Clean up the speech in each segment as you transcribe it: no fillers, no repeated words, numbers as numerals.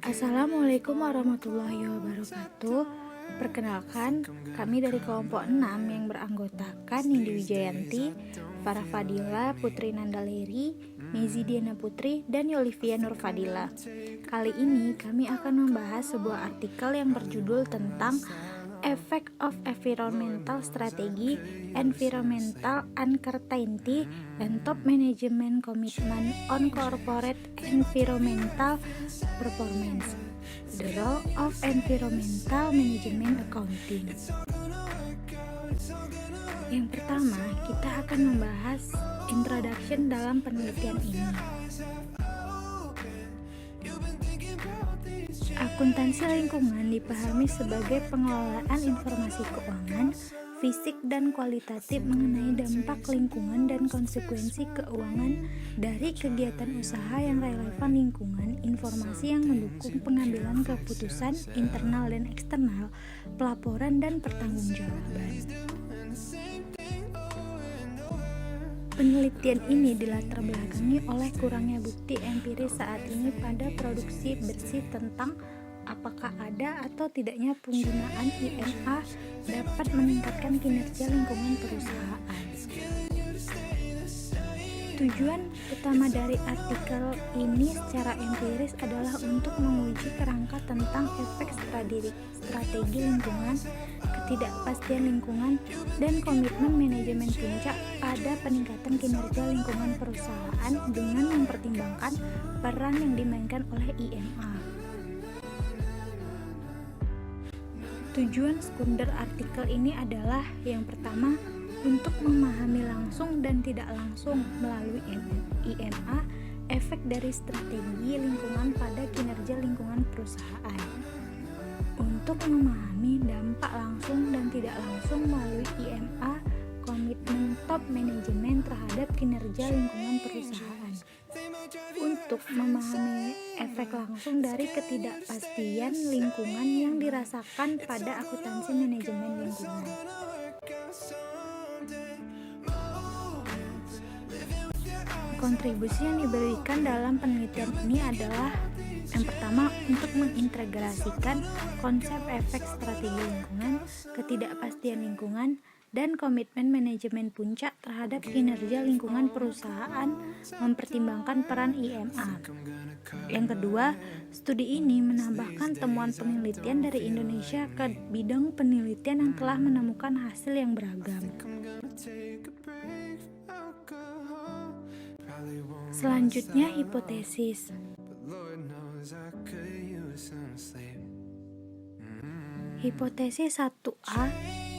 Assalamualaikum warahmatullahi wabarakatuh. Perkenalkan, kami dari kelompok 6 yang beranggotakan Nindi Wijayanti, Farah Fadila, Putri Nandaleri, Mezi Diana Putri, dan Yolivia Nurfadila. Kali ini kami akan membahas sebuah artikel yang berjudul tentang Effect of Environmental Strategy, Environmental Uncertainty, and Top Management Commitment on Corporate Environmental Performance. The Role of Environmental Management Accounting. Yang pertama, kita akan membahas introduction dalam penelitian ini. Akuntansi lingkungan dipahami sebagai pengelolaan informasi keuangan, fisik dan kualitatif mengenai dampak lingkungan dan konsekuensi keuangan dari kegiatan usaha yang relevan lingkungan, informasi yang mendukung pengambilan keputusan internal dan eksternal, pelaporan dan pertanggungjawaban. Penelitian ini dilatar belakangi oleh kurangnya bukti empiris saat ini pada produksi bersih tentang apakah ada atau tidaknya penggunaan IMA dapat meningkatkan kinerja lingkungan perusahaan. Tujuan utama dari artikel ini secara empiris adalah untuk menguji kerangka tentang efek strategi lingkungan, ketidakpastian lingkungan, dan komitmen manajemen puncak pada peningkatan kinerja lingkungan perusahaan dengan mempertimbangkan peran yang dimainkan oleh IMA. Tujuan sekunder artikel ini adalah yang pertama, untuk memahami langsung dan tidak langsung melalui IMA efek dari strategi lingkungan pada kinerja lingkungan perusahaan. Untuk memahami dampak langsung dan tidak langsung melalui IMA komitmen top manajemen terhadap kinerja lingkungan perusahaan. Untuk memahami efek langsung dari ketidakpastian lingkungan yang dirasakan pada akuntansi manajemen lingkungan. Kontribusi yang diberikan dalam penelitian ini adalah yang pertama, untuk mengintegrasikan konsep efek strategi lingkungan, ketidakpastian lingkungan, dan komitmen manajemen puncak terhadap kinerja lingkungan perusahaan mempertimbangkan peran IMA. Yang kedua, studi ini menambahkan temuan penelitian dari Indonesia ke bidang penelitian yang telah menemukan hasil yang beragam. Selanjutnya, hipotesis. Hipotesis 1A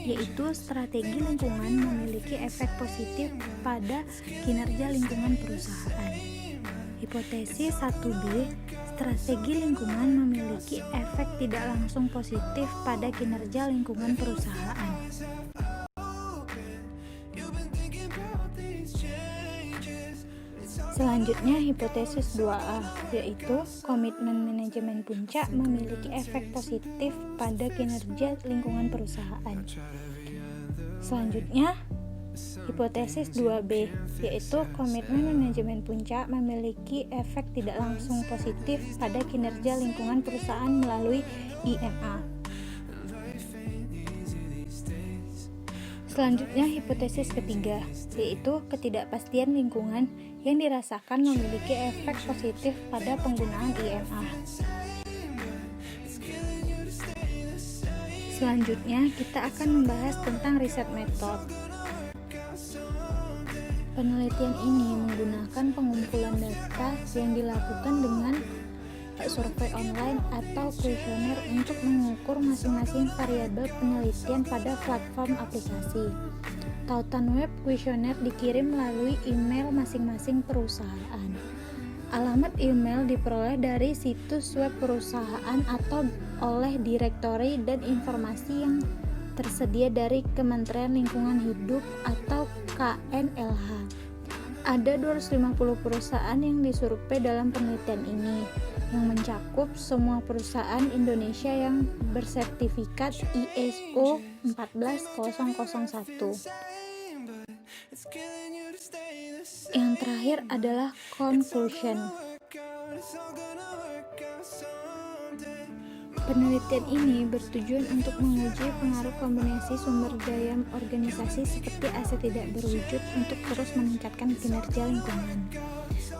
yaitu strategi lingkungan memiliki efek positif pada kinerja lingkungan perusahaan. Hipotesis 1B, strategi lingkungan memiliki efek tidak langsung positif pada kinerja lingkungan perusahaan. Selanjutnya, hipotesis 2A, yaitu komitmen manajemen puncak memiliki efek positif pada kinerja lingkungan perusahaan. Selanjutnya, hipotesis 2B, yaitu komitmen manajemen puncak memiliki efek tidak langsung positif pada kinerja lingkungan perusahaan melalui IMA. Selanjutnya, hipotesis ketiga, yaitu ketidakpastian lingkungan yang dirasakan memiliki efek positif pada penggunaan IMA. Selanjutnya, kita akan membahas tentang riset metode. Penelitian ini menggunakan pengumpulan data yang dilakukan dengan survei online atau kuesioner untuk mengukur masing-masing variabel penelitian pada platform aplikasi. Tautan web kuesioner dikirim melalui email masing-masing perusahaan. Alamat email diperoleh dari situs web perusahaan atau oleh direktori dan informasi yang tersedia dari Kementerian Lingkungan Hidup atau KNLH. Ada 250 perusahaan yang disurvei dalam penelitian ini, yang mencakup semua perusahaan Indonesia yang bersertifikat ISO 14001. Yang terakhir adalah conclusion. Penelitian ini bertujuan untuk menguji pengaruh kombinasi sumber daya organisasi seperti aset tidak berwujud untuk terus meningkatkan kinerja lingkungan.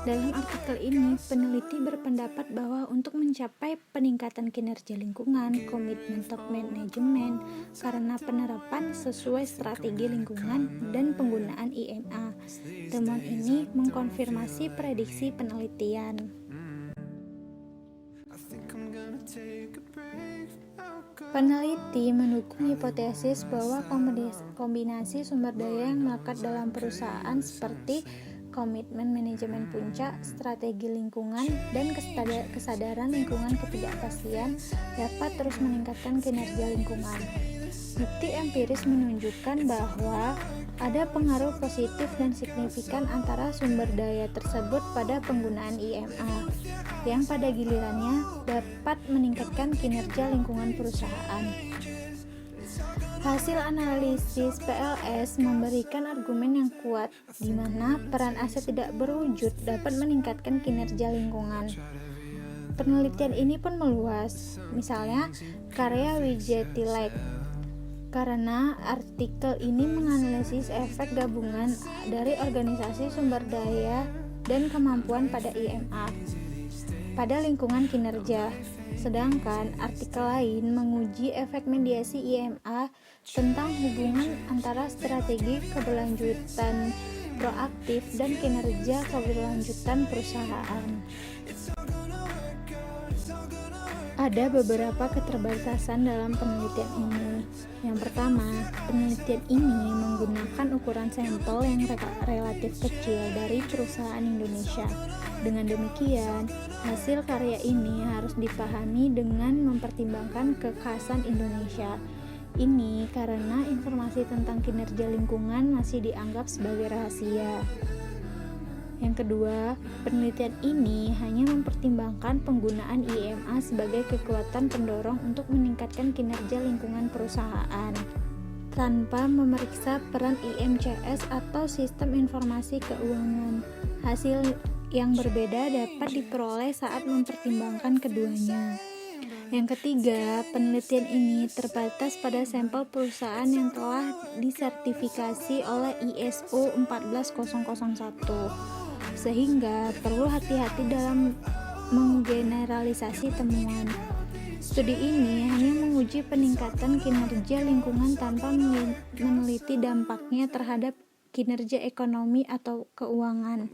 Dalam artikel ini, peneliti berpendapat bahwa untuk mencapai peningkatan kinerja lingkungan, komitmen top manajemen karena penerapan sesuai strategi lingkungan dan penggunaan IMA. Temuan ini mengkonfirmasi prediksi penelitian. Peneliti mendukung hipotesis bahwa kombinasi sumber daya yang melekat dalam perusahaan seperti komitmen manajemen puncak, strategi lingkungan, dan kesadaran lingkungan ketidakpastian dapat terus meningkatkan kinerja lingkungan. Bukti empiris menunjukkan bahwa ada pengaruh positif dan signifikan antara sumber daya tersebut pada penggunaan IMA, yang pada gilirannya dapat meningkatkan kinerja lingkungan perusahaan. Hasil analisis PLS memberikan argumen yang kuat di mana peran aset tidak berwujud dapat meningkatkan kinerja lingkungan. Penelitian ini pun meluas, misalnya karya Wijetilek. Karena artikel ini menganalisis efek gabungan dari organisasi sumber daya dan kemampuan pada IMA pada lingkungan kinerja. Sedangkan artikel lain menguji efek mediasi IMA tentang hubungan antara strategi keberlanjutan proaktif dan kinerja keberlanjutan perusahaan. Ada beberapa keterbatasan dalam penelitian ini. Yang pertama, penelitian ini menggunakan ukuran sampel yang relatif kecil dari perusahaan Indonesia. Dengan demikian, hasil karya ini harus dipahami dengan mempertimbangkan kekhasan Indonesia. Ini karena informasi tentang kinerja lingkungan masih dianggap sebagai rahasia. Yang kedua, penelitian ini hanya mempertimbangkan penggunaan IMA sebagai kekuatan pendorong untuk meningkatkan kinerja lingkungan perusahaan, tanpa memeriksa peran IMCS atau sistem informasi keuangan. Hasil yang berbeda dapat diperoleh saat mempertimbangkan keduanya. Yang ketiga, penelitian ini terbatas pada sampel perusahaan yang telah disertifikasi oleh ISO 14001, sehingga perlu hati-hati dalam menggeneralisasi temuan. Studi ini hanya menguji peningkatan kinerja lingkungan tanpa meneliti dampaknya terhadap kinerja ekonomi atau keuangan.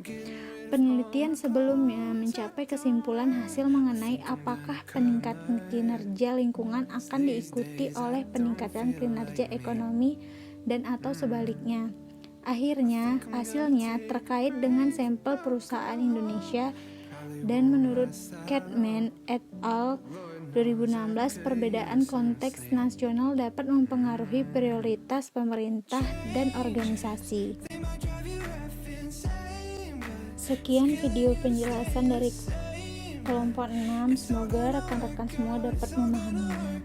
Penelitian sebelumnya mencapai kesimpulan hasil mengenai apakah peningkatan kinerja lingkungan akan diikuti oleh peningkatan kinerja ekonomi dan atau sebaliknya. Akhirnya, hasilnya terkait dengan sampel perusahaan Indonesia, dan menurut Catman et al. 2016, perbedaan konteks nasional dapat mempengaruhi prioritas pemerintah dan organisasi. Sekian video penjelasan dari kelompok 6, semoga rekan-rekan semua dapat memahaminya.